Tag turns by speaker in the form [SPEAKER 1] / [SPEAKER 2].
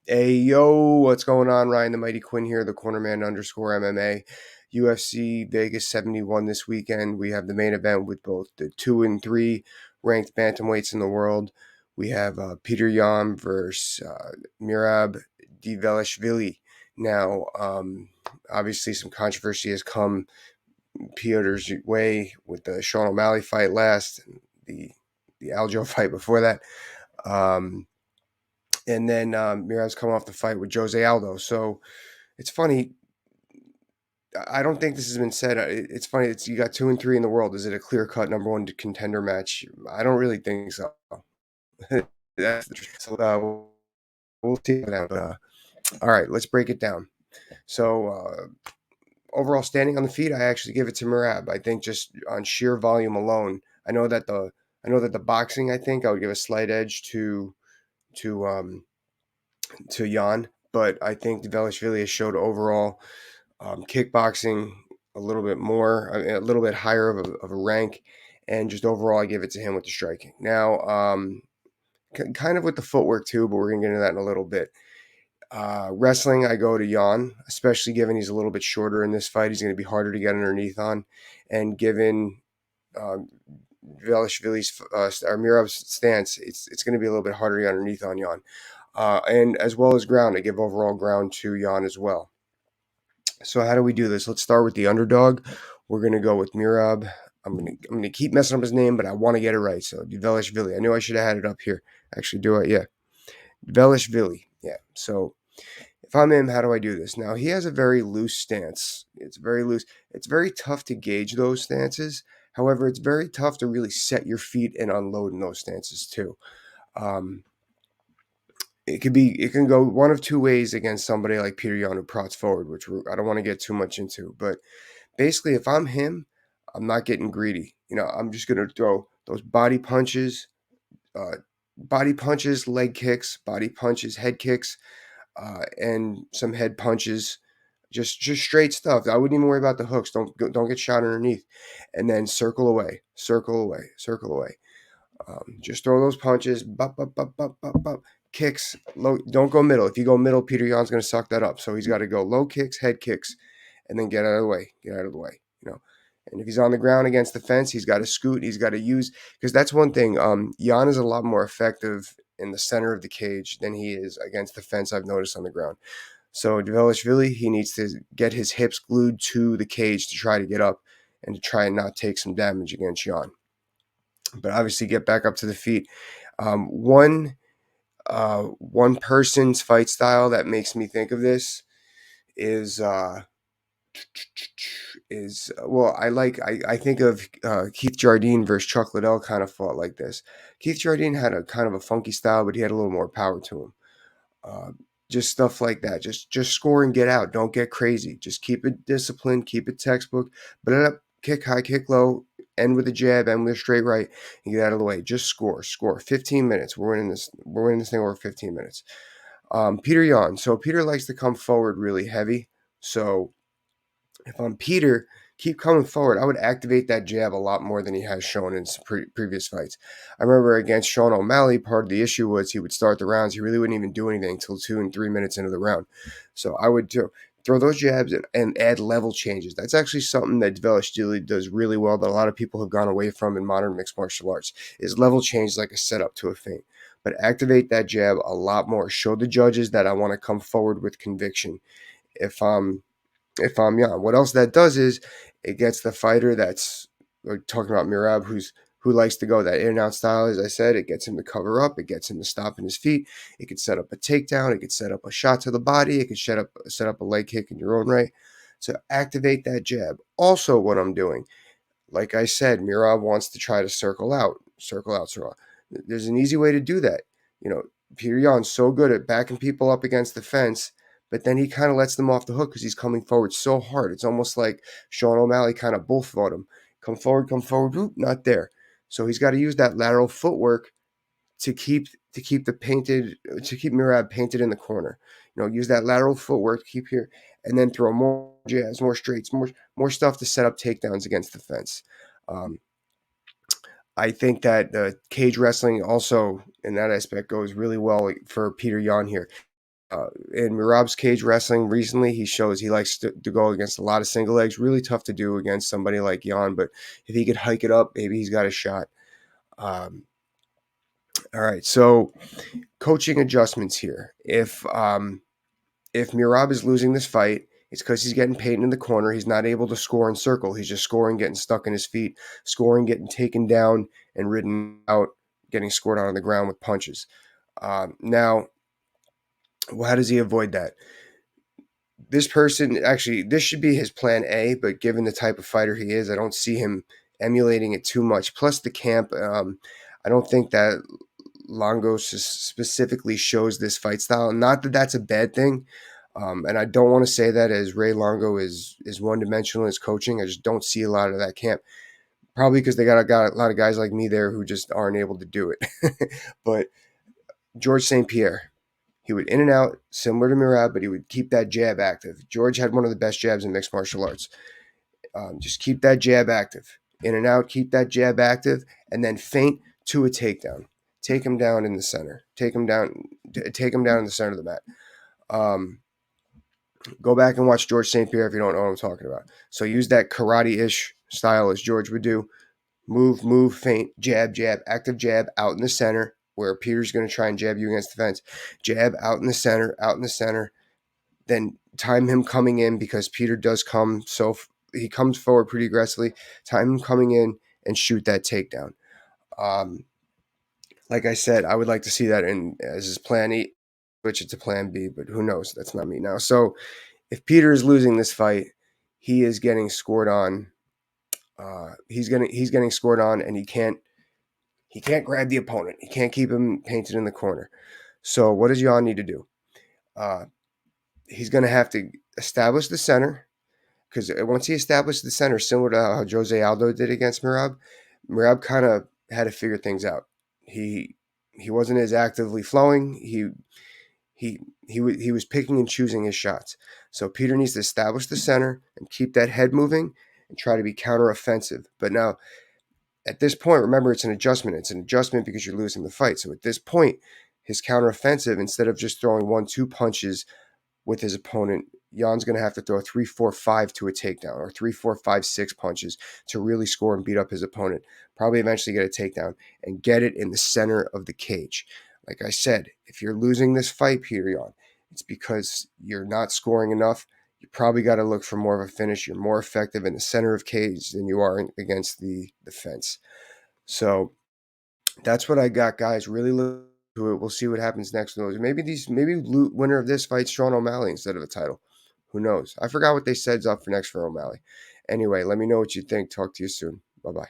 [SPEAKER 1] Hey, yo, what's going on? Ryan the Mighty Quinn here, the cornerman _ MMA. UFC Vegas 71 this weekend. We have the main event with both the 2 and 3 ranked bantamweights in the world. We have Petr Yan versus Merab Dvalishvili. Now, obviously, some controversy has come Petr's way with the Sean O'Malley fight last, the Aljo fight before that. And then Merab's come off the fight with Jose Aldo. So it's funny. I don't think this has been said. It's funny. You got 2 and 3 in the world. Is it a clear cut number one contender match? I don't really think so. That's the truth. So we'll see that. All right, let's break it down. So overall standing on the feet, I actually give it to Merab. I think just on sheer volume alone. I know that the boxing. I think I would give a slight edge to um, to Yan, but I think Dvalishvili has showed overall kickboxing a little bit more, a little bit higher of a rank, and just overall, I give it to him with the striking. Now, kind of with the footwork too, but we're gonna get into that in a little bit. Wrestling, I go to Yan, especially given he's a little bit shorter in this fight. He's going to be harder to get underneath on, and given um, Dvalishvili's or Merab's stance, it's going to be a little bit harder to get underneath on Yan. And as well as ground, I give overall ground to Yan as well. So how do we do this? Let's start with the underdog. We're gonna go with Merab. I'm gonna keep messing up his name, but I want to get it right. So Dvalishvili. I knew I should have had it up here. Actually, do it. Yeah, Dvalishvili. Yeah. So if I'm him, how do I do this? Now he has a very loose stance. It's very loose. It's very tough to gauge those stances. However, it's very tough to really set your feet and unload in those stances too. Um, it can go one of two ways against somebody like Petr Yan who prots forward, which I don't want to get too much into. But basically, if I'm him, I'm not getting greedy. I'm just gonna throw those uh, body punches, leg kicks, body punches, head kicks, and some head punches. Just straight stuff. I wouldn't even worry about the hooks. Don't get shot underneath, and then circle away, circle away, circle away. Just throw those punches, bop, bop, bop, bop, bop, bop. Kicks, low. Don't go middle. If you go middle, Petr Yan's going to suck that up. So he's got to go low kicks, head kicks, and then get out of the way. Get out of the way. And if he's on the ground against the fence, he's got to scoot. He's got to use because that's one thing. Yan is a lot more effective in the center of the cage than he is against the fence. I've noticed on the ground. So Dvalishvili, he needs to get his hips glued to the cage to try to get up and to try and not take some damage against Yan. But obviously, get back up to the feet. One person's fight style that makes me think of this is well, I think of Keith Jardine versus Chuck Liddell kind of fought like this. Keith Jardine had a kind of a funky style, but he had a little more power to him. Uh, just stuff like that. Just score and get out. Don't get crazy. Just keep it disciplined. Keep it textbook. But kick high, kick low. End with a jab. End with a straight right. And get out of the way. Just score. Score. 15 minutes. We're winning this. We're winning this thing over 15 minutes. Petr Yan. So Petr likes to come forward really heavy. So if I'm Petr, keep coming forward. I would activate that jab a lot more than he has shown in previous fights. I remember against Sean O'Malley, part of the issue was he would start the rounds. He really wouldn't even do anything until 2 and 3 minutes into the round. So I would throw those jabs and add level changes. That's actually something that Dvalishvili does really well that a lot of people have gone away from in modern mixed martial arts is level change like a setup to a feint. But activate that jab a lot more. Show the judges that I want to come forward with conviction. If I'm Yan. What else that does is it gets the fighter that's like talking about Merab, who likes to go that in and out style. As I said, it gets him to cover up. It gets him to stop in his feet. It could set up a takedown. It could set up a shot to the body. It could set up a leg kick in your own right. So activate that jab. Also, what I'm doing, like I said, Merab wants to try to circle out, circle out, circle out. There's an easy way to do that. Petr Yan's so good at backing people up against the fence, but then he kind of lets them off the hook because he's coming forward so hard. It's almost like Sean O'Malley kind of bull fought him. Come forward, whoop, not there. So he's got to use that lateral footwork to keep Merab painted in the corner. Use that lateral footwork to keep here, and then throw more jabs, more straights, more stuff to set up takedowns against the fence. Um, I think that the cage wrestling also in that aspect goes really well for Petr Yan here. In Merab's cage wrestling recently, he shows he likes to go against a lot of single legs. Really tough to do against somebody like Yan, but if he could hike it up, maybe he's got a shot. All right, so coaching adjustments here. If Merab is losing this fight, it's because he's getting painted in the corner. He's not able to score and circle. He's just scoring, getting stuck in his feet, scoring, getting taken down and ridden out, getting scored out on the ground with punches. Now, how does he avoid that? This person, actually, this should be his plan A, but given the type of fighter he is, I don't see him emulating it too much. Plus the camp, I don't think that Longos specifically shows this fight style. Not that that's a bad thing. And I don't want to say that as Ray Longo is one-dimensional in his coaching. I just don't see a lot of that camp. Probably because they got a lot of guys like me there who just aren't able to do it. But George St. Pierre, he would in and out, similar to Merab, but he would keep that jab active. George had one of the best jabs in mixed martial arts. Just keep that jab active. In and out, keep that jab active, and then feint to a takedown. Take him down in the center. Take him down in the center of the mat. Go back and watch George St. Pierre if you don't know what I'm talking about. So use that karate-ish style as George would do. Move, feint, jab, active jab out in the center where Peter's going to try and jab you against the fence. Jab out in the center. Then time him coming in because Peter does come, so he comes forward pretty aggressively. Time him coming in and shoot that takedown. Like I said, I would like to see that as his plan E, switch it to plan B, but who knows? That's not me now. So if Peter is losing this fight, he is getting scored on. He's getting scored on, and he can't grab the opponent. He can't keep him painted in the corner. So what does Yan need to do? He's going to have to establish the center, because once he established the center, similar to how Jose Aldo did against Merab kind of had to figure things out. He wasn't as actively flowing. He was picking and choosing his shots. So Peter needs to establish the center and keep that head moving and try to be counteroffensive. But now, at this point, remember, it's an adjustment. It's an adjustment because you're losing the fight. So at this point, his counteroffensive, instead of just throwing 1-2 punches with his opponent, Yan's going to have to throw 3, 4, 5 to a takedown, or 3, 4, 5, 6 punches to really score and beat up his opponent. Probably eventually get a takedown and get it in the center of the cage. Like I said, if you're losing this fight, Petr Yan, it's because you're not scoring enough. You probably got to look for more of a finish. You're more effective in the center of cage than you are against the fence. So that's what I got, guys. Really look to it. We'll see what happens next. Maybe winner of this fights Sean O'Malley instead of a title. Who knows? I forgot what they said's up for next for O'Malley. Anyway, let me know what you think. Talk to you soon. Bye-bye.